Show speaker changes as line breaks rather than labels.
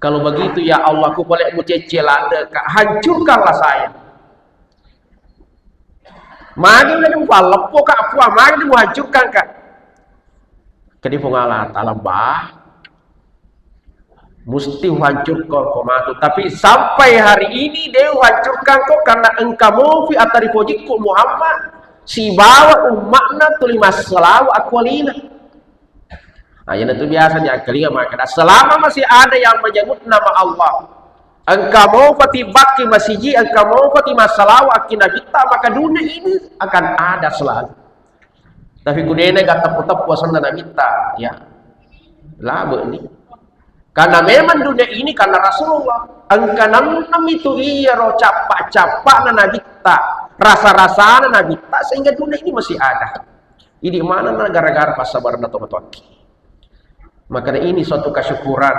Kalau begitu ya Allah, aku boleh mucecel ada, Kak. Hancurkanlah saya. Magi udah lepo Kak, puah magi mau hancurkan Kak. Kadi pengalat alam bah. Mesti hancurkan kau matu. Tapi sampai hari ini dia hancurkan kau karena engkau fi atari pojiku Muhammad. Si bawa umatna tulima selalu akwalina. Nah, yang itu biasa diakali maka selama masih ada yang menyebut nama Allah. Engkau mau fati baki masiji, engkau mau fati masalah akina kita, maka dunia ini akan ada selalu. Tapi kudene gak tepu-tepu asal nabi kita, ya. Lama ini. Karena memang dunia ini karena Rasulullah. Engkau nam itu iya roh capak-capak nabi kita, rasa-rasa nabi kita, sehingga dunia ini masih ada. Ini mana gara-gara pas sabar na tomat. Maka ini suatu kesyukuran